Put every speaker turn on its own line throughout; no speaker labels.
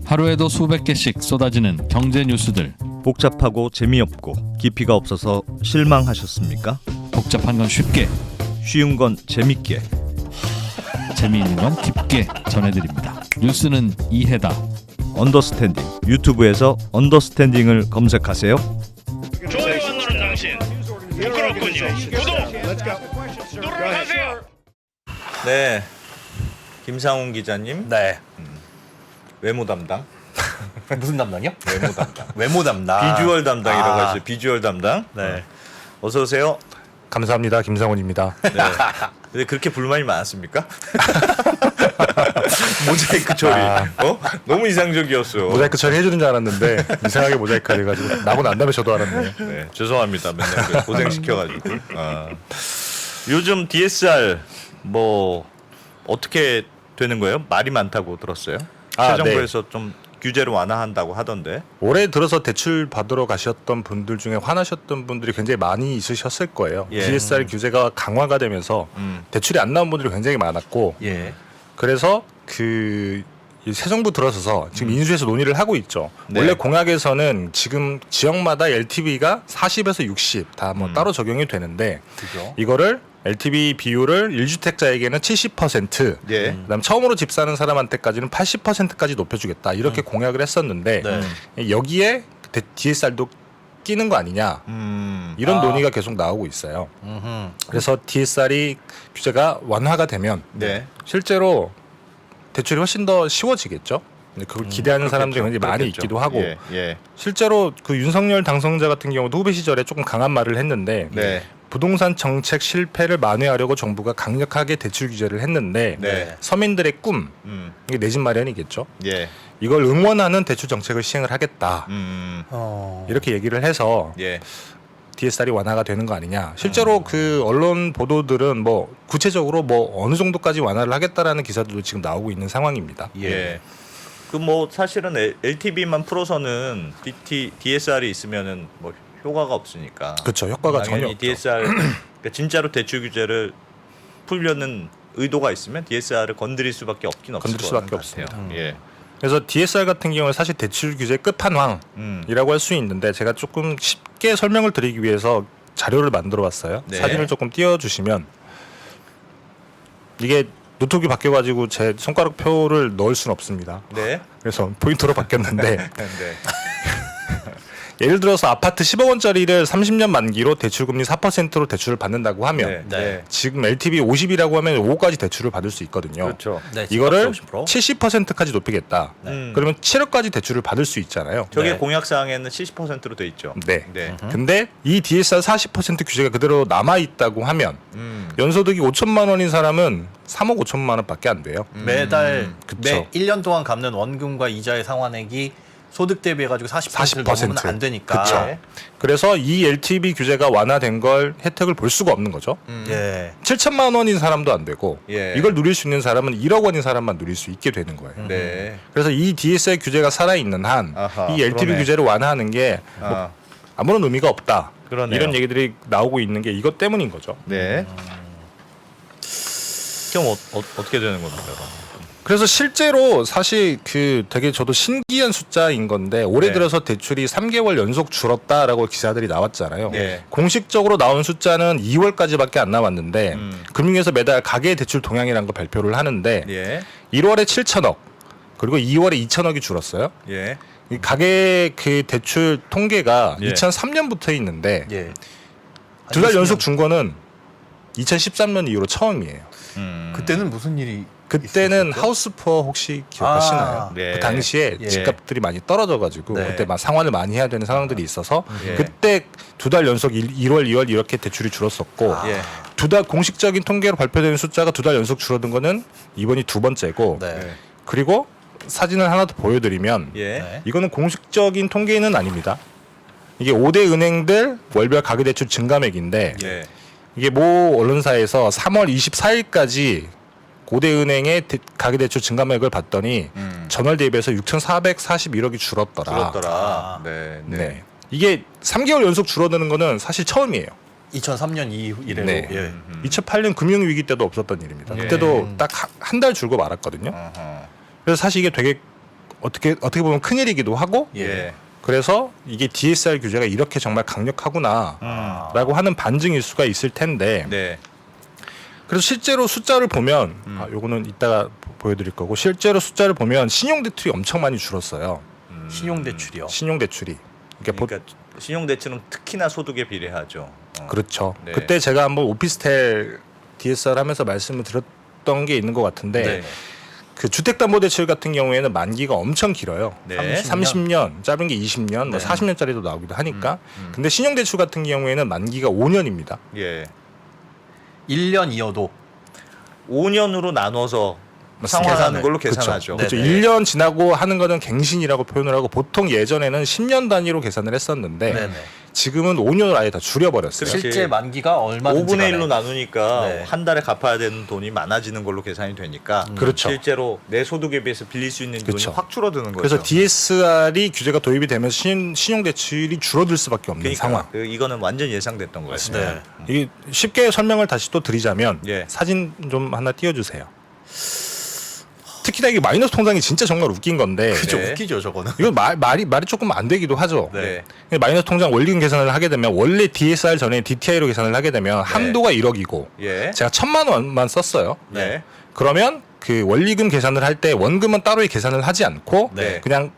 하루에도 수백 개씩 쏟아지는 경제 뉴스들.
복잡하고 재미없고 깊이가 없어서 실망하셨습니까?
복잡한 건 쉽게,
쉬운 건 재밌게.
재미있는 건 깊게 전해드립니다. 뉴스는 이해다.
언더스탠딩. 유튜브에서 언더스탠딩을 검색하세요.
좋아요가 누른 당신 부끄럽군요. 구독 누르세요.
네, 김상훈 기자님.
네.
외모 담당.
무슨 담당이요?
외모 담당.
외모 담당.
비주얼 담당이라고
아.
하죠. 비주얼 담당.
네.
어서 오세요.
감사합니다. 김상훈입니다.
네. 근데 그렇게 불만이 많았습니까? 모자이크 처리. 너무 이상적이었어요.
모자이크 처리해주는 줄 알았는데 이상하게 모자이크가 돼가지고 나고 난 다음에 저도 알았네요.
네, 죄송합니다. 맨날 고생시켜가지고. 요즘 DSR 뭐 어떻게 되는 거예요? 말이 많다고 들었어요. 새 정부에서 좀 규제를 완화한다고 하던데.
올해 들어서 대출 받으러 가셨던 분들 중에 화나셨던 분들이 굉장히 많이 있으셨을 거예요.
예.
DSR 규제가 강화가 되면서 대출이 안 나온 분들이 굉장히 많았고
예.
그래서 새 정부 들어서서 지금 인수해서 논의를 하고 있죠.
네.
원래 공약에서는 지금 지역마다 LTV가 40에서 60 다 뭐 따로 적용이 되는데
그죠.
이거를 LTV 비율을 1주택자에게는 70%,
예.
그다음 처음으로 집 사는 사람한테까지는 80%까지 높여주겠다 이렇게 공약을 했었는데
네.
여기에 DSR도 끼는 거 아니냐 이런
아.
논의가 계속 나오고 있어요.
음흠.
그래서 DSR이 규제가 완화가 되면
네.
실제로 대출이 훨씬 더 쉬워지겠죠. 근데 그걸 기대하는 사람들이 굉장히 많이
그렇겠죠.
있기도 하고
예. 예.
실제로 그 윤석열 당선자 같은 경우도 후배 시절에 조금 강한 말을 했는데
네.
부동산 정책 실패를 만회하려고 정부가 강력하게 대출 규제를 했는데
네.
서민들의 꿈
음.
이게 내 집 마련이겠죠.
예.
이걸 응원하는 대출 정책을 시행을 하겠다 이렇게 얘기를 해서
예.
DSR이 완화가 되는 거 아니냐. 실제로 그 언론 보도들은 뭐 구체적으로 뭐 어느 정도까지 완화를 하겠다라는 기사들도 지금 나오고 있는 상황입니다.
예. 그 뭐 사실은 LTV만 풀어서는 DSR이 있으면은 뭐 효과가 없으니까.
그렇죠. 효과가 전혀
당연히
없죠.
DSR 그러니까 진짜로 대출 규제를 풀려는 의도가 있으면 DSR을 건드릴 수밖에 없긴 없을
건드릴
것
수밖에
같아요.
없습니다.
예.
그래서 DSR 같은 경우는 사실 대출 규제 끝판왕이라고 할 수 있는데 제가 조금 쉽게 설명을 드리기 위해서 자료를 만들어 봤어요.
네.
사진을 조금 띄워주시면 이게 노트북이 바뀌어가지고 제 손가락 표를 넣을 수는 없습니다.
네.
그래서 포인트로 바뀌었는데
네.
예를 들어서 아파트 10억 원짜리를 30년 만기로 대출금리 4%로 대출을 받는다고 하면
네.
지금 LTV 50이라고 하면 5까지 대출을 받을 수 있거든요.
그렇죠.
네,
이거를
50%.
70%까지 높이겠다. 그러면 7억까지 대출을 받을 수 있잖아요.
저게
네.
공약 사항에는 70%로 돼 있죠.
네.
네.
근데 이 DSR 40% 규제가 그대로 남아 있다고 하면 연소득이 5천만 원인 사람은 3억 5천만 원밖에 안 돼요.
매달
그쵸.
매 1년 동안 갚는 원금과 이자의 상환액이 소득 대비해 가지고 40%를 넘으면 안 되니까.
그쵸. 그래서 이 LTV 규제가 완화된 걸 혜택을 볼 수가 없는 거죠.
예.
7천만 원인 사람도 안 되고
예.
이걸 누릴 수 있는 사람은 1억 원인 사람만 누릴 수 있게 되는 거예요.
네.
그래서 이 DSR 규제가 살아있는 한
아하,
이 LTV
그러네.
규제를 완화하는 게
아,
아무런 의미가 없다.
그러네요.
이런 얘기들이 나오고 있는 게 이것 때문인 거죠.
네. 그럼 어떻게 되는 겁니까?
그래서 실제로 사실 그 되게 저도 신기한 숫자인 건데 올해
네.
들어서 대출이 3개월 연속 줄었다라고 기사들이 나왔잖아요.
네.
공식적으로 나온 숫자는 2월까지밖에 안 나왔는데 금융위에서 매달 가계 대출 동향이라는 걸 발표를 하는데
예.
1월에 7천억 그리고 2월에 2천억이 줄었어요.
예.
이 가계 그 대출 통계가
예.
2003년부터 있는데
예.
두 달 연속 준 거는 2013년 이후로 처음이에요.
그때는 무슨 일이
그때는
있었었죠?
하우스푸어 혹시 기억하시나요?
아,
네.
그 당시에
예.
집값들이 많이 떨어져가지고
네.
그때 막 상환을 많이 해야 되는 상황들이 있어서
예.
그때 두 달 연속 1월, 2월 이렇게 대출이 줄었었고
예.
두 달 공식적인 통계로 발표되는 숫자가 두 달 연속 줄어든 거는 이번이 두 번째고
네.
그리고 사진을 하나 더 보여드리면
예.
네.
이거는 공식적인 통계는 아닙니다. 이게 5대 은행들 월별 가계대출 증감액인데
예.
이게 모 언론사에서 3월 24일까지 고대 은행의 가계대출 증감액을 봤더니 전월 대비해서 6,441억이 줄었더라.
줄었더라. 네.
네. 이게 3개월 연속 줄어드는 거는 사실 처음이에요.
2003년 이후 이래로.
네.
예.
2008년 금융위기 때도 없었던 일입니다.
예.
그때도 딱 한 달 줄고 말았거든요.
어허.
그래서 사실 이게 되게 어떻게 보면 큰일이기도 하고
예.
그래서 이게 DSR 규제가 이렇게 정말 강력하구나라고 하는 반증일 수가 있을 텐데
네.
그래서 실제로 숫자를 보면 요거는 이따가 보여드릴 거고 실제로 숫자를 보면 신용대출이 엄청 많이 줄었어요.
신용대출이요.
신용대출이.
그러니까 신용대출은 특히나 소득에 비례하죠.
그렇죠.
네.
그때 제가 한번 오피스텔 DSR 하면서 말씀을 드렸던 게 있는 것 같은데
네.
그 주택담보대출 같은 경우에는 만기가 엄청 길어요.
네.
30년, 짧은 게 20년, 뭐
네.
40년짜리도 나오기도 하니까. 근데 신용대출 같은 경우에는 만기가 5년입니다.
예.
1년이어도
5년으로 나눠서
맞습니다.
상환하는 걸로
그쵸.
계산하죠.
그렇죠.
네네.
1년 지나고 하는 거는 갱신이라고 표현을 하고 보통 예전에는 10년 단위로 계산을 했었는데
네네.
지금은 5년을 아예 다 줄여버렸어요.
그렇지.
실제 만기가 얼마든지
5분의 1로 나누니까
네.
한 달에 갚아야 되는 돈이 많아지는 걸로 계산이 되니까
그렇죠.
실제로 내 소득에 비해서 빌릴 수 있는
그렇죠.
돈이 확 줄어드는 거죠.
그래서 DSR이 규제가 도입이 되면서 신용대출이 줄어들 수밖에 없는
그러니까
상황.
이거는 완전 예상됐던 거예요.
네.
이게 쉽게 설명을 다시 또 드리자면
예.
사진 좀 하나 띄워주세요. 특히나 이게 마이너스 통장이 진짜 정말 웃긴 건데
그죠.
네.
웃기죠, 저거는.
이건 말이 조금 안 되기도 하죠.
네.
마이너스 통장 원리금 계산을 하게 되면 원래 DSR 전에 DTI로 계산을 하게 되면 한도가 1억이고
예.
제가 1,000만 원만 썼어요.
네.
그러면 그 원리금 계산을 할 때 원금은 따로 계산을 하지 않고
네.
그냥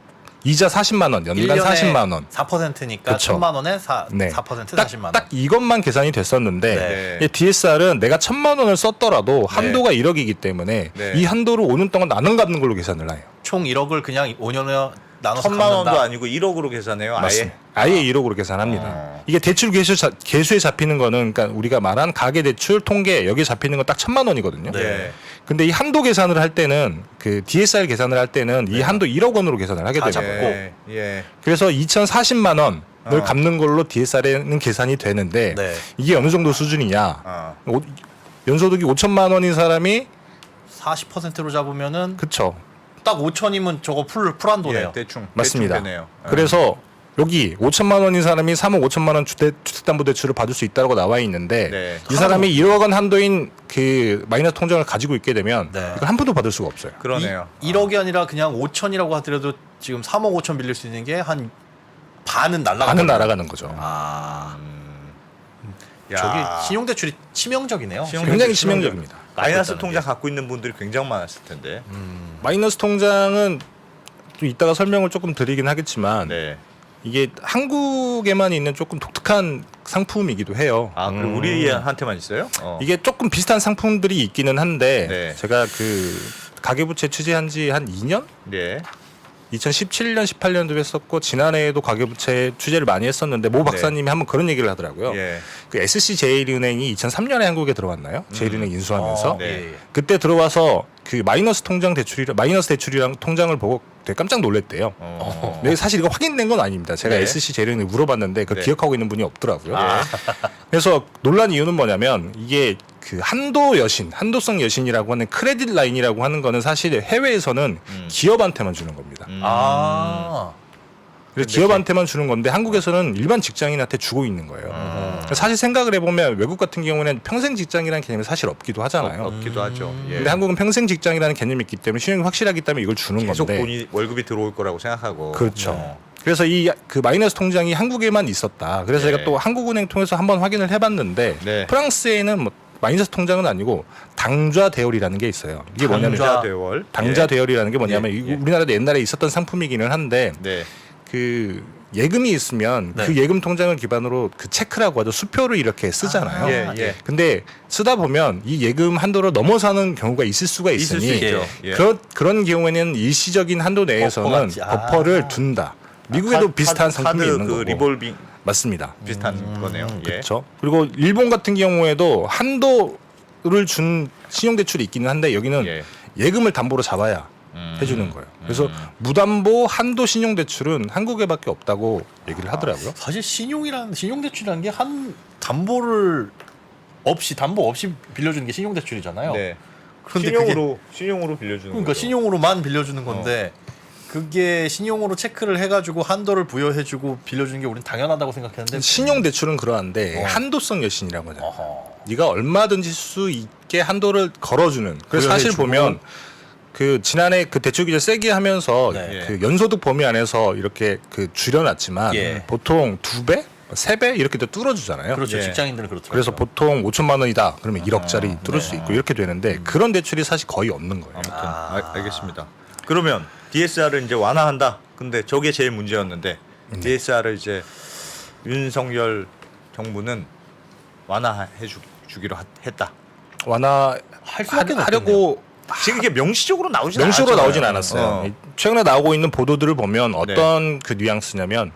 이자 40만 원, 연간 40만 원.
4%니까
그쵸.
1,000만 원에 4%
네.
40만 원.
딱 이것만 계산이 됐었는데
네.
이 DSR은 내가 1,000만 원을 썼더라도 한도가 1억이기 때문에
네.
이 한도를 5년 동안 나눠 갚는 걸로 계산을 해요.
총 1억을 그냥 5년에 나눠서
1,000만 원도
갚는다.
아니고 1억으로 계산해요. 아예.
맞습니다. 아예 1억으로 계산합니다. 이게 대출 개수에 잡히는 거는 그러니까 우리가 말한 가계 대출 통계 여기에 잡히는 건 딱 1,000만 원이거든요.
네.
근데 이 한도 계산을 할 때는 그 DSR 계산을 할 때는 이 한도 1억 원으로 계산을 하게
다
되죠.
잡고.
예.
그래서 2,040만 원을
어.
갚는 걸로 DSR에는 계산이 되는데
네.
이게 어느 정도 수준이냐?
어.
연소득이 5천만 원인 사람이
40%로 잡으면은
그쵸
딱 5천이면 저거 풀한도네요.
예, 대충
맞습니다.
대충 되네요.
그래서 여기 5천만 원인 사람이 3억 5천만 원 주택담보대출을 받을 수 있다고 나와 있는데
네.
이 사람이 1억 원 한도인 그 마이너스 통장을 가지고 있게 되면
네.
이걸 한 푼도 받을 수가 없어요.
그러네요.
1억이 아니라 그냥 5천이라고 하더라도 지금 3억 5천 빌릴 수 있는 게 한 반은 날아가는
반은 날아가는 거죠.
아,
야.
저기 신용대출이 치명적이네요.
굉장히 치명적입니다.
마이너스
깎고
통장
있다는
갖고 있는 분들이 굉장히 많았을 텐데.
마이너스 통장은 좀 이따가 설명을 조금 드리긴 하겠지만
네.
이게 한국에만 있는 조금 독특한 상품이기도 해요.
아, 그럼 우리한테만 있어요?
이게 조금 비슷한 상품들이 있기는 한데
네.
제가 그 가계부채 취재한 지 한 2년?
네.
2017년, 18년도 했었고 지난해에도 가계부채 취재를 많이 했었는데 모 박사님이 한번 그런 얘기를 하더라고요.
예.
그 SC제일은행이 2003년에 한국에 들어왔나요? 제일은행 인수하면서
네.
예, 예.
그때 들어와서 그 마이너스 대출이랑 통장을 보고 되게 깜짝 놀랐대요. 근데 사실 이거 확인된 건 아닙니다. 제가
네.
SC제일은행에 물어봤는데 그걸
네.
기억하고 있는 분이 없더라고요.
아.
그래서 놀란 이유는 뭐냐면 이게 그 한도성 여신이라고 하는 크레딧 라인이라고 하는 거는 사실 해외에서는 기업한테만 주는 겁니다.
아,
그래서 기업한테만 주는 건데 한국에서는 일반 직장인한테 주고 있는 거예요. 사실 생각을 해보면 외국 같은 경우는 평생 직장이라는 개념이 사실 없기도 하잖아요.
없기도 하죠. 예.
근데 한국은 평생 직장이라는 개념이 있기 때문에 신용이 확실하기 때문에 이걸 주는
계속
건데.
돈이 월급이 들어올 거라고 생각하고.
그렇죠. 그래서 이 그 마이너스 통장이 한국에만 있었다. 그래서
네.
제가 또 한국은행 통해서 한번 확인을 해봤는데
네.
프랑스에는 뭐 마이너스 통장은 아니고 당좌 대여리라는 게 있어요. 이게 뭐냐면
당좌 대월.
당좌 대여리라는 게 뭐냐면
예, 예.
우리나라도 옛날에 있었던 상품이기는 한데
네.
그 예금이 있으면
네.
그 예금 통장을 기반으로 그 체크라고 하죠. 수표를 이렇게 쓰잖아요.
예, 예.
근데 쓰다 보면 이 예금 한도를 넘어서는 경우가 있을 수가
있을
있으니
수 있죠. 예.
그런 경우에는 일시적인 한도 내에서는
버퍼같이.
버퍼를 둔다. 미국에도 비슷한 상품이 있는
그
거고.
리볼빙
맞습니다.
비슷한 거네요. 예.
그렇죠. 그리고 일본 같은 경우에도 한도를 준 신용대출이 있기는 한데 여기는
예.
예금을 담보로 잡아야 해주는 거예요. 그래서 무담보 한도 신용대출은 한국에밖에 없다고 얘기를 하더라고요.
사실 신용대출이라는 게 한 담보 없이 빌려주는 게 신용대출이잖아요.
네.
그런데
신용으로 빌려주는
그러니까
거죠.
신용으로만 빌려주는 건데 그게 신용으로 체크를 해가지고 한도를 부여해주고 빌려주는 게 우린 당연하다고 생각했는데
신용대출은 그러한데 한도성 여신이라고 하잖아요.
어허.
네가 얼마든지 쓸 수 있게 한도를 걸어주는. 그래서 사실
부여해주고.
보면 그 지난해 그 대출 규제 세게 하면서
네.
그 연소득 범위 안에서 이렇게 그 줄여놨지만
예.
보통 2배, 3배 이렇게 또 뚫어주잖아요.
그렇죠.
예.
직장인들은 그렇더라고요.
그래서 보통 5천만 원이다. 그러면 1억짜리 뚫을 수 있고 이렇게 되는데 그런 대출이 사실 거의 없는 거예요.
아무튼 알겠습니다. 그러면 DSR을 이제 완화한다. 근데 저게 제일 문제였는데 DSR을 이제 윤석열 정부는 완화해 주기로 했다.
할 수밖에
하려고
지금 이게 명시적으로 나오진
명시적으로
않았잖아요.
나오진 않았어요.
어.
최근에 나오고 있는 보도들을 보면 어떤 그 뉘앙스냐면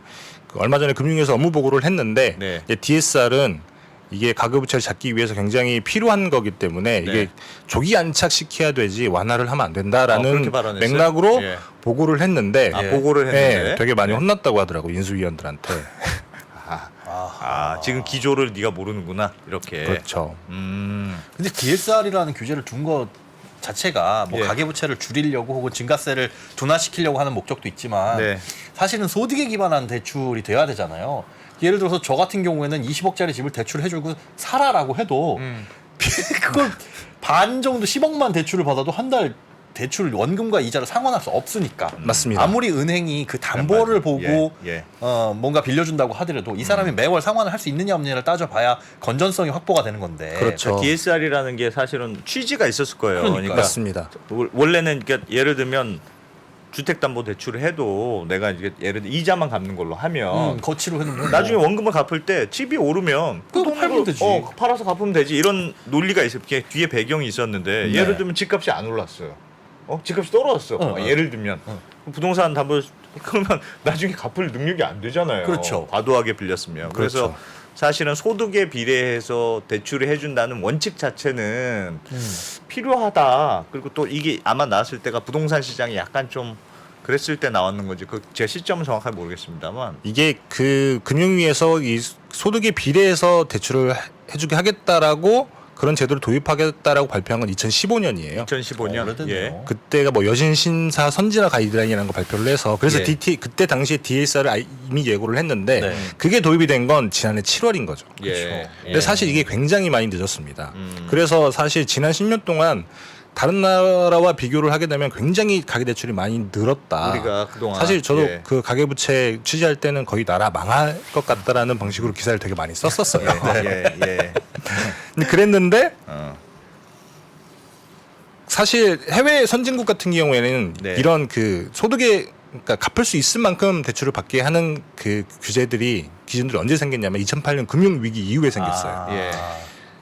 그 얼마 전에 금융위에서 업무 보고를 했는데
네.
이제 DSR은 이게 가계부채를 잡기 위해서 굉장히 필요한 거기 때문에
네.
이게 조기 안착시켜야 되지 완화를 하면 안 된다라는
그렇게 발언했어요?
맥락으로
예.
보고를 했는데
보고를 했는데
예, 되게 많이 혼났다고 하더라고 인수위원들한테.
지금 기조를 네가 모르는구나 이렇게.
그렇죠.
근데 DSR이라는 규제를 둔 것 자체가 뭐
예.
가계부채를 줄이려고 혹은 증가세를 둔화시키려고 하는 목적도 있지만
네.
사실은 소득에 기반한 대출이 돼야 되잖아요. 예를 들어서 저 같은 경우에는 20억짜리 집을 대출해주고 살아라고 해도 그걸 반 정도 10억만 대출을 받아도 한 달 대출 원금과 이자를 상환할 수 없으니까.
맞습니다.
아무리 은행이 그 담보를 보고
예.
뭔가 빌려준다고 하더라도 이 사람이 매월 상환을 할 수 있느냐 없느냐를 따져봐야 건전성이 확보가 되는 건데.
그렇죠.
DSR이라는 게 사실은 취지가 있었을 거예요.
그러니까요.
맞습니다.
원래는 그러니까 예를 들면 주택담보대출을 해도 내가 이제 예를 들어 이자만 갚는 걸로 하면
거치로 해놓으면 뭐.
나중에 원금을 갚을 때 집이 오르면
그거
돈으로
팔면 되지.
팔아서 갚으면 되지 이런 논리가 있어. 이렇게 뒤에 배경이 있었는데
네.
예를 들면 집값이 안 올랐어요. 집값이 떨어졌어. 예를 들면 부동산 담보 그러면 나중에 갚을 능력이 안 되잖아요.
그렇죠.
과도하게 빌렸으면. 그래서
그렇죠.
사실은 소득에 비례해서 대출을 해준다는 원칙 자체는 필요하다. 그리고 또 이게 아마 나왔을 때가 부동산 시장이 약간 좀 그랬을 때 나왔는 거지. 그 제 시점은 정확하게 모르겠습니다만.
이게 그 금융위에서 이 소득에 비례해서 대출을 해주게 하겠다라고 그런 제도를 도입하겠다라고 발표한 건 2015년이에요.
2015년.
오래됐네요.
예.
그때가 뭐 여신 신사 선진화 가이드라인이라는 거 발표를 해서 그래서
예.
그때 당시에 DSR을 이미 예고를 했는데
네.
그게 도입이 된 건 지난해 7월인 거죠.
예.
근데 사실 이게 굉장히 많이 늦었습니다.
음.
그래서 사실 지난 10년 동안 다른 나라와 비교를 하게 되면 굉장히 가계대출이 많이 늘었다.
우리가 그동안
사실 저도
예.
그 가계부채 취재할 때는 거의 나라 망할 것 같다라는 방식으로 기사를 되게 많이 썼었어요.
예.
근데 그랬는데
어.
사실 해외 선진국 같은 경우에는
네.
이런 그 소득에 그러니까 갚을 수 있을 만큼 대출을 받게 하는 그 규제들이 기준들이 언제 생겼냐면 2008년 금융 위기 이후에 생겼어요.
예.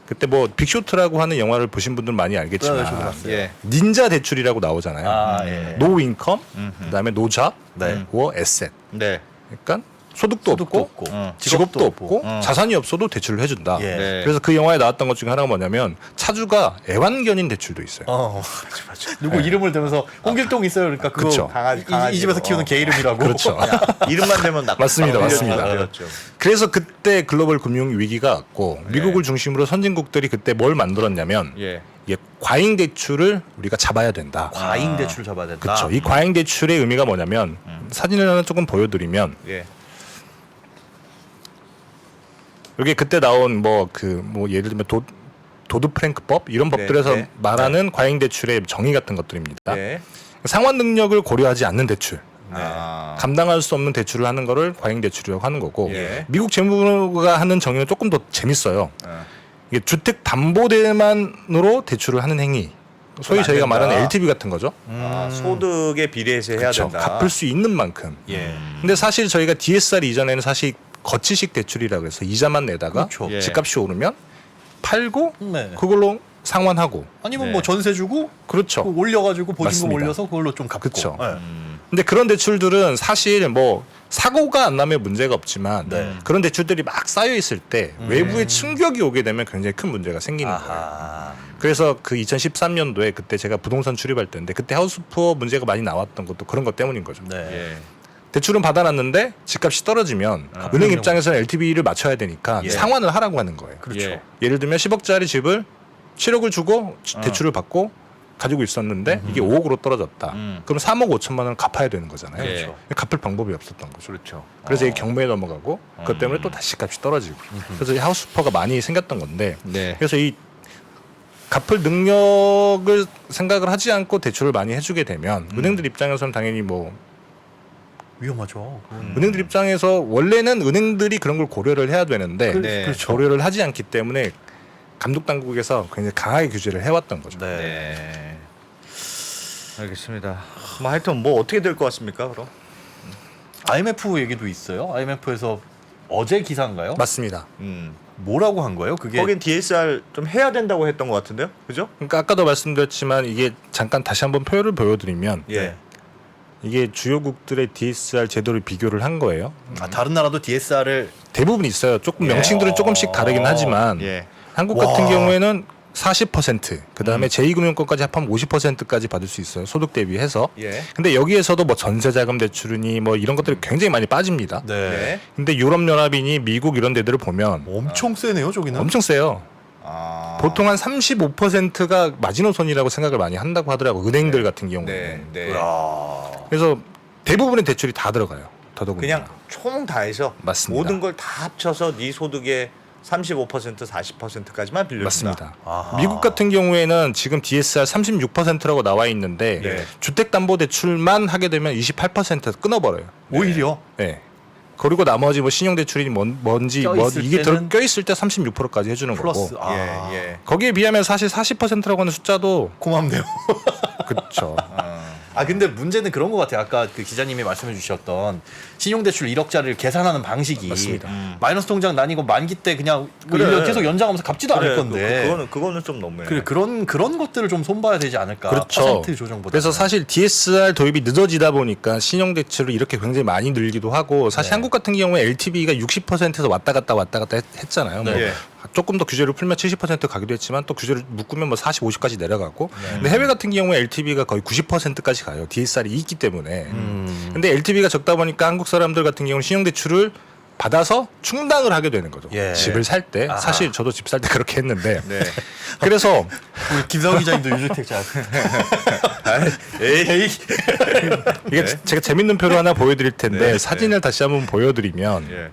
그때 뭐 빅쇼트라고 하는 영화를 보신 분들 많이
네,
알겠지만
저도 봤어요.
예.
닌자 대출이라고 나오잖아요.
예.
노 인컴, 그다음에 노 잡,
네.
워 에셋.
네.
그러니까 소득도 없고 직업도 없고 자산이 없어도 대출을 해준다.
예.
네.
그래서 그 영화에 나왔던 것 중에 하나가 뭐냐면 차주가 애완견인 대출도 있어요.
맞아. 누구 이름을 대면서 홍길동 있어요. 그러니까 그거
그쵸.
이 집에서 키우는 개 이름이라고.
그렇죠.
이름만 되면
맞습니다, 맞습니다.
되었죠.
그래서 그때 글로벌 금융 위기가 왔고 미국을 중심으로 선진국들이 그때 뭘 만들었냐면
예.
이게 과잉 대출을 우리가 잡아야 된다.
과잉 대출 잡아야 된다.
그렇죠. 이 과잉 대출의 의미가 뭐냐면 사진을 하나 조금 보여드리면
예.
여기 그때 나온 뭐 예를 들면 도드 프랭크법 이런 법들에서
네.
말하는 과잉 대출의 정의 같은 것들입니다.
예.
상환 능력을 고려하지 않는 대출.
아.
감당할 수 없는 대출을 하는 거를 과잉 대출이라고 하는 거고
예.
미국 재무부가 하는 정의는 조금 더 재밌어요. 이게 주택 담보대만으로 대출을 하는 행위. 소위
안
저희가
된다.
말하는 LTV 같은 거죠.
소득에 비례해서 해야
그렇죠.
된다.
갚을 수 있는 만큼.
예.
근데 사실 저희가 DSR 이전에는 사실 거치식 대출이라고 해서 이자만 내다가
그렇죠.
예.
집값이 오르면 팔고
네.
그걸로 상환하고.
아니면
네.
뭐 전세 주고
그렇죠.
그거 올려가지고 보증금
맞습니다.
올려서 그걸로 좀 갚고.
그쵸.
네.
근데 그런 대출들은 사실 뭐 사고가 안 나면 문제가 없지만
네.
그런 대출들이 막 쌓여 있을 때 외부의 충격이 오게 되면 굉장히 큰 문제가 생기는 거예요.
아하.
그래서 그 2013년도에 그때 제가 부동산 출입할 때인데 그때 하우스푸어 문제가 많이 나왔던 것도 그런 것 때문인 거죠.
네.
예.
대출은 받아놨는데 집값이 떨어지면 은행 입장에서는 LTV를 맞춰야 되니까
예.
상환을 하라고 하는 거예요.
그렇죠.
예.
예를 들면 10억짜리 집을 7억을 주고 대출을 받고 가지고 있었는데 이게 5억으로 떨어졌다. 그럼 3억 5천만 원을 갚아야 되는 거잖아요.
그렇죠.
갚을 방법이 없었던 거죠.
그렇죠.
그래서 이게 경매에 넘어가고 그것 때문에 또 다시 값이 떨어지고 그래서 이 하우스푸어가 많이 생겼던 건데
네.
그래서 이 갚을 능력을 생각을 하지 않고 대출을 많이 해주게 되면 은행들 입장에서는 당연히 뭐
위험하죠.
은행들 입장에서 원래는 은행들이 그런 걸 고려를 해야 되는데
네.
그렇죠.
고려를 하지 않기 때문에 감독 당국에서 굉장히 강하게 규제를 해왔던 거죠.
네.
네. 알겠습니다. 뭐 하여튼 뭐 어떻게 될 것 같습니까? 그럼
IMF 얘기도 있어요. IMF에서 어제 기사인가요?
맞습니다.
뭐라고 한 거예요? 그게
거긴 DSR 좀 해야 된다고 했던 것 같은데요, 그죠?
그러니까 아까도 말씀드렸지만 이게 잠깐 다시 한번 표를 보여드리면
예.
이게 주요국들의 DSR 제도를 비교를 한 거예요.
다른 나라도 DSR을
대부분 있어요. 조금 명칭들은 조금씩 다르긴 하지만
예.
한국
와.
같은 경우에는 40% 그다음에 제2금융권까지 합하면 50%까지 받을 수 있어요. 소득 대비해서.
예.
근데 여기에서도 뭐 전세자금 대출이니 뭐 이런 것들이 굉장히 많이 빠집니다.
네.
네.
근데 유럽연합이니 미국 이런 데들을 보면
엄청 세네요, 저기는.
엄청 세요.
아.
보통 한 35%가 마지노선이라고 생각을 많이 한다고 하더라고 은행들 같은 경우는.
네. 네.
이야.
그래서 대부분의 대출이 다 들어가요. 더더군다나.
그냥 총 다 해서
맞습니다.
모든 걸 다 합쳐서 네 소득의 35% 40%까지만 빌려준다.
맞습니다.
아하.
미국 같은 경우에는 지금 DSR 36%라고 나와 있는데
네.
주택담보대출만 하게 되면 28% 끊어버려요.
오히려
네. 그리고 나머지 뭐 신용대출이 뭔지
껴있을
이게
때는
껴있을 때 36%까지 해주는
플러스.
거고.
아.
예, 예.
거기에 비하면 사실 40%라고 하는 숫자도
고맙네요.
그렇죠.
아 근데 문제는 그런 것 같아요. 아까 그 기자님이 말씀해 주셨던 신용대출 1억짜리를 계산하는 방식이
맞습니다.
마이너스 통장 나뉘고 만기 때 그냥 뭐
그래.
1년 계속 연장하면서 갚지도 않을 건데
그거는 좀 너무해.
그래, 그런 것들을 좀 손봐야 되지 않을까.
그렇죠.
퍼센트 조정보다.
그래서 사실 DSR 도입이 늦어지다 보니까 신용대출을 이렇게 굉장히 많이 늘기도 하고 사실
네.
한국 같은 경우에 LTV가 60%에서 왔다 갔다 했잖아요. 뭐
예.
조금 더 규제를 풀면 70% 가기도 했지만 또 규제를 묶으면 뭐 40, 50까지 내려가고.
네.
근데 해외 같은 경우에 LTV가 거의 90%까지 가요. DSR이 있기 때문에. 근데 LTV가 적다 보니까 한국 사람들 같은 경우는 신용대출을 받아서 충당을 하게 되는 거죠.
예.
집을 살 때.
아하.
사실 저도 집 살 때 그렇게 했는데.
네.
그래서
우리 김상훈 기자님도 유주택자.
에이.
이게
네.
제가 재밌는 표를 하나 보여드릴 텐데
네.
사진을 다시 한번 보여드리면
예.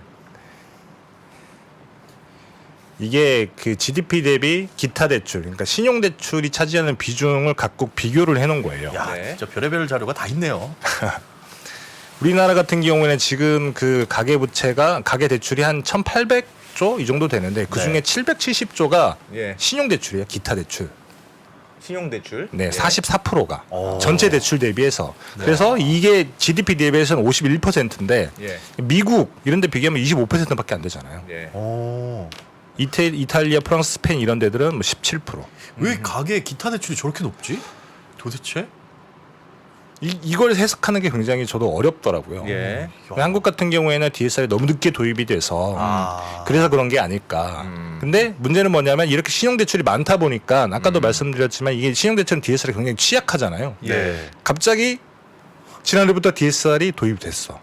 이게 그 GDP 대비 기타 대출, 그러니까 신용 대출이 차지하는 비중을 각국 비교를 해놓은 거예요.
야,
네.
진짜 별의별 자료가 다 있네요.
우리나라 같은 경우에는 지금 그 가계 부채가 가계 대출이 한 1,800조 이 정도 되는데 그 중에
네.
770조가
예.
신용 대출이에요. 기타 대출.
신용대출.
네,
예.
44%가
오.
전체 대출 대비해서. 그래서 이게 GDP 대비해서는 51%인데
예.
미국 이런 데 비교하면 25%밖에 안 되잖아요.
예.
오.
이탈리아, 프랑스, 스페인 이런 데들은 뭐 17%.
왜 가계 기타 대출이 저렇게 높지? 도대체?
이걸 해석하는 게 굉장히 저도 어렵더라고요.
예.
한국 같은 경우에는 DSR이 너무 늦게 도입이 돼서
아.
그래서 그런 게 아닐까. 근데 문제는 뭐냐면 이렇게 신용대출이 많다 보니까 아까도 말씀드렸지만 이게 신용대출은 DSR이 굉장히 취약하잖아요.
네.
갑자기 지난해부터 DSR이 도입됐어.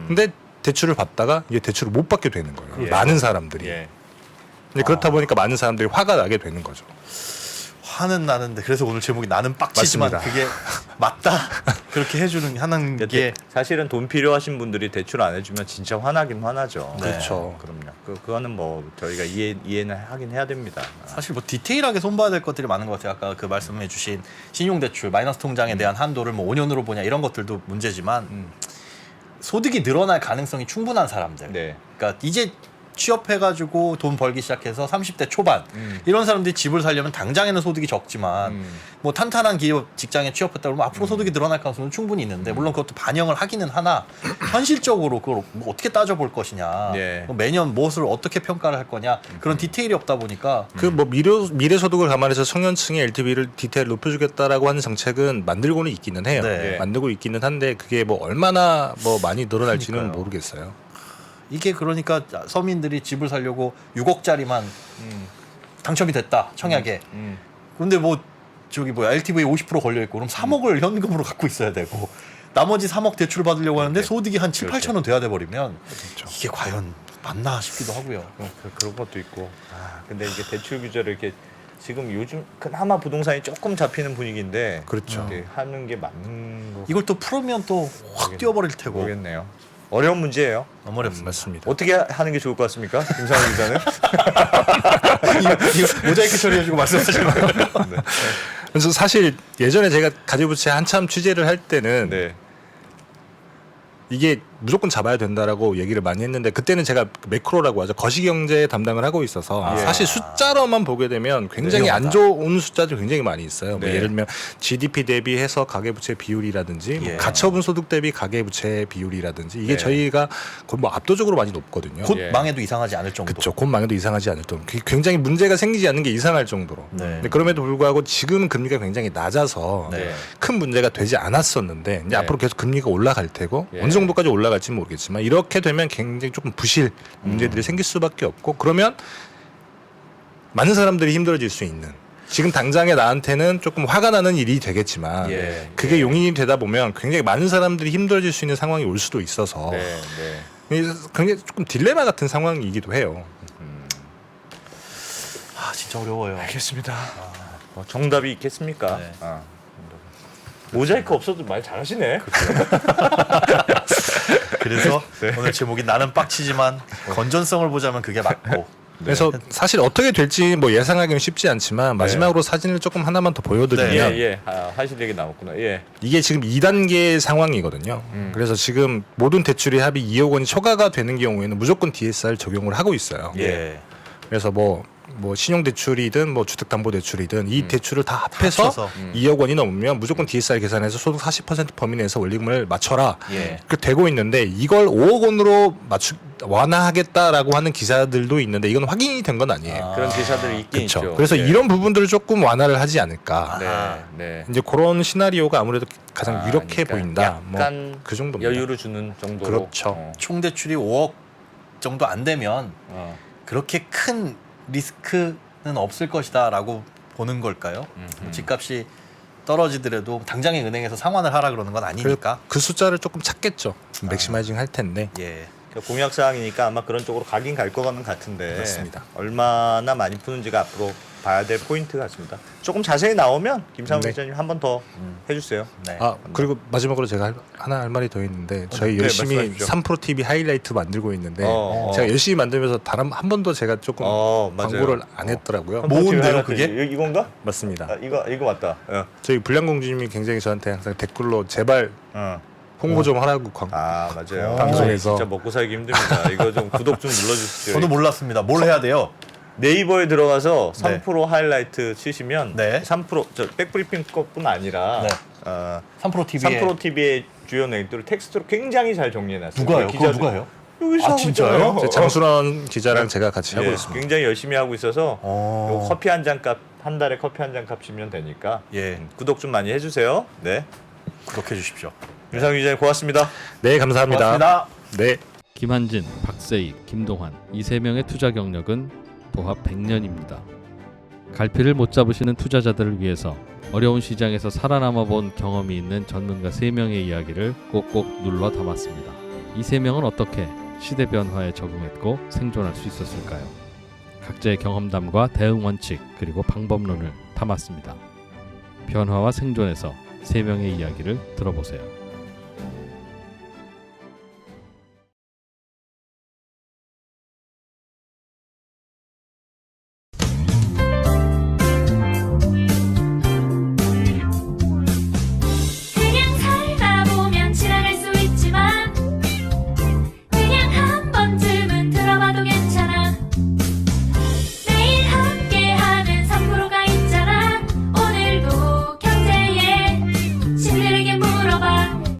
근데 대출을 받다가 이게 대출을 못 받게 되는 거예요.
예.
많은 사람들이.
예.
근데 그렇다 보니까 많은 사람들이 화가 나게 되는 거죠.
화는 나는데 그래서 오늘 제목이 나는 빡치지만
맞습니다.
그게 맞다. 그렇게 해주는 하는 게
사실은 돈 필요하신 분들이 대출 안 해주면 진짜 화나긴 화나죠.
네.
그렇죠.
그럼요. 그거는 뭐 저희가 이해는 하긴 해야 됩니다.
사실 뭐 디테일하게 손봐야 될 것들이 많은 것 같아요. 아까 그 말씀해주신 신용대출 마이너스 통장에 대한 한도를 뭐 5년으로 보냐 이런 것들도 문제지만 소득이 늘어날 가능성이 충분한 사람들.
네.
그러니까 이제 취업해가지고 돈 벌기 시작해서 30대 초반 이런 사람들이 집을 살려면 당장에는 소득이 적지만 뭐 탄탄한 기업 직장에 취업했다 그러면 앞으로 소득이 늘어날 가능성은 충분히 있는데 물론 그것도 반영을 하기는 하나 현실적으로 그걸 뭐 어떻게 따져볼 것이냐
네.
뭐 매년 무엇을 어떻게 평가를 할 거냐 그런 디테일이 없다 보니까
그 뭐 미래 소득을 감안해서 청년층의 LTV를 디테일 높여주겠다라고 하는 정책은 만들고는 있기는 해요.
네.
만들고 있기는 한데 그게 뭐 얼마나 뭐 많이 늘어날지는
그러니까요.
모르겠어요.
이게 그러니까 서민들이 집을 살려고 6억짜리만 당첨이 됐다 청약에 근데 뭐 저기 뭐야 LTV 50% 걸려 있고 그럼 3억을 현금으로 갖고 있어야 되고 나머지 3억 대출 받으려고 하는데 소득이 한 7, 8천 원 돼야 돼 버리면 이게 과연 맞나 싶기도 하고요.
그런 것도 있고. 근데 이게 대출 규제를 이렇게 지금 요즘 그나마 부동산이 조금 잡히는 분위기인데
그렇죠.
이렇게 하는 게 맞는 거
이걸 또 풀으면 또 확 뛰어버릴 테고.
모르겠네요. 어려운 문제예요.
너무 어렵습니다.
맞습니다.
어떻게 하는 게 좋을 것 같습니까, 김상훈 기자는?
이거 모자이크 처리해주고 말씀하시는 거예요?
그래서 사실 예전에 제가 가계부채 한참 취재를 할 때는
네.
이게 무조건 잡아야 된다라고 얘기를 많이 했는데 그때는 제가 매크로라고 하죠. 거시경제 담당을 하고 있어서 사실 숫자로만 보게 되면 굉장히 안 좋은 숫자들이 굉장히 많이 있어요. 뭐
네.
예를 들면 GDP 대비해서 가계부채 비율이라든지 뭐 가처분 소득 대비 가계부채 비율이라든지 이게 저희가 거의 뭐 압도적으로 많이 높거든요.
곧
예.
망해도 이상하지 않을 정도.
그렇죠. 곧 망해도 이상하지 않을 정도. 굉장히 문제가 생기지 않는 게 이상할 정도로.
네.
근데 그럼에도 불구하고 지금 금리가 굉장히 낮아서
네.
큰 문제가 되지 않았었는데 이제
네.
앞으로 계속 금리가 올라갈 테고
예.
어느 정도까지 올라갈지 는 모르겠지만 이렇게 되면 굉장히 조금 부실 문제들이 생길 수밖에 없고 그러면 많은 사람들이 힘들어질 수 있는 지금 당장에 나한테는 조금 화가 나는 일이 되겠지만
예.
그게 용인이 되다 보면 굉장히 많은 사람들이 힘들어질 수 있는 상황이 올 수도 있어서
네. 네.
굉장히 조금 딜레마 같은 상황이기도 해요.
아 진짜 어려워요.
알겠습니다. 정답이 있겠습니까?
네.
모자이크 없어도 말 잘하시네.
그래서 오늘 제목이 나는 빡치지만 건전성을 보자면 그게 맞고.
그래서 사실 어떻게 될지 뭐 예상하기는 쉽지 않지만 마지막으로 사진을 조금 하나만 더 보여드리면
예. 하실 얘기 나왔구나. 예.
이게 지금 2단계 상황이거든요. 그래서 지금 모든 대출의 합이 2억 원이 초과가 되는 경우에는 무조건 DSR 적용을 하고 있어요.
예.
그래서 뭐 신용대출이든 뭐 주택담보대출이든 이 대출을 다 합해서
합쳐서.
2억 원이 넘으면 무조건 DSR 계산해서 소득 40% 범위 내에서 원리금을 맞춰라.
예.
그렇게 되고 있는데 이걸 5억 원으로 완화하겠다라고 하는 기사들도 있는데 이건 확인이 된 건 아니에요.
그런 기사들이 있긴
그렇죠.
있죠.
그래서
예.
이런 부분들을 조금 완화를 하지 않을까.
네. 네.
이제 그런 시나리오가 아무래도 가장 유력해
그러니까
보인다.
약간
뭐 그 정도입니다.
여유를 주는 정도로.
그렇죠.
총 대출이 5억 정도 안 되면 그렇게 큰 리스크는 없을 것이다라고 보는 걸까요? 집값이 떨어지더라도 당장에 은행에서 상환을 하라 그러는 건 아니니까.
그 숫자를 조금 찾겠죠. 맥시마이징 할 텐데.
예.
공약 사항이니까 아마 그런 쪽으로 가긴 갈 거는 같은데
그렇습니다.
얼마나 많이 푸는지가 앞으로 봐야 될 포인트 같습니다. 조금 자세히 나오면 김상훈
네.
기자님 한 번 더 해주세요.
네.
아 그리고 마지막으로 제가 하나 할 말이 더 있는데 저희
네,
열심히
말씀하십시오.
3프로 TV 하이라이트 만들고 있는데
어.
제가 열심히 만들면서 단 한 번도 제가 조금
맞아요.
광고를 안 했더라고요.
뭔데요, 그게?
이건가?
맞습니다.
이거 맞다.
저희 불량공주님이 굉장히 저한테 항상 댓글로 제발 홍보 좀 하라고
맞아요.
방송에서.
진짜 먹고 살기 힘듭니다. 이거 좀 구독 좀 눌러주시죠.
저도 몰랐습니다. 뭘 해야 돼요?
네이버에 들어가서
네.
3% 하이라이트 치시면
네.
3% 저 백브리핑 것뿐 아니라
네. 3프로 TV에
3프로 TV의 주요 내용들을 텍스트로 굉장히 잘 정리해놨어요.
누가요? 그거
기자들-
누가요?
여기서
아,
하고
진짜요?
있잖아요.
제 장순원 기자랑 제가 같이 하고
예,
있습니다.
굉장히 열심히 하고 있어서
어.
요 커피 한 잔 값 한 달에 커피 한 잔 값이면 되니까
예.
구독 좀 많이 해주세요. 네,
구독해 주십시오.
윤상 기자님 고맙습니다.
네 감사합니다.
고맙습니다.
네.
김한진, 박세익, 김동환 이 세 명의 투자 경력은 도합 100년입니다. 갈피를 못 잡으시는 투자자들을 위해서 어려운 시장에서 살아남아 본 경험이 있는 전문가 3명의 이야기를 꼭꼭 눌러 담았습니다. 이 3명은 어떻게 시대 변화에 적응했고 생존할 수 있었을까요? 각자의 경험담과 대응 원칙 그리고 방법론을 담았습니다. 변화와 생존에서 3명의 이야기를 들어보세요.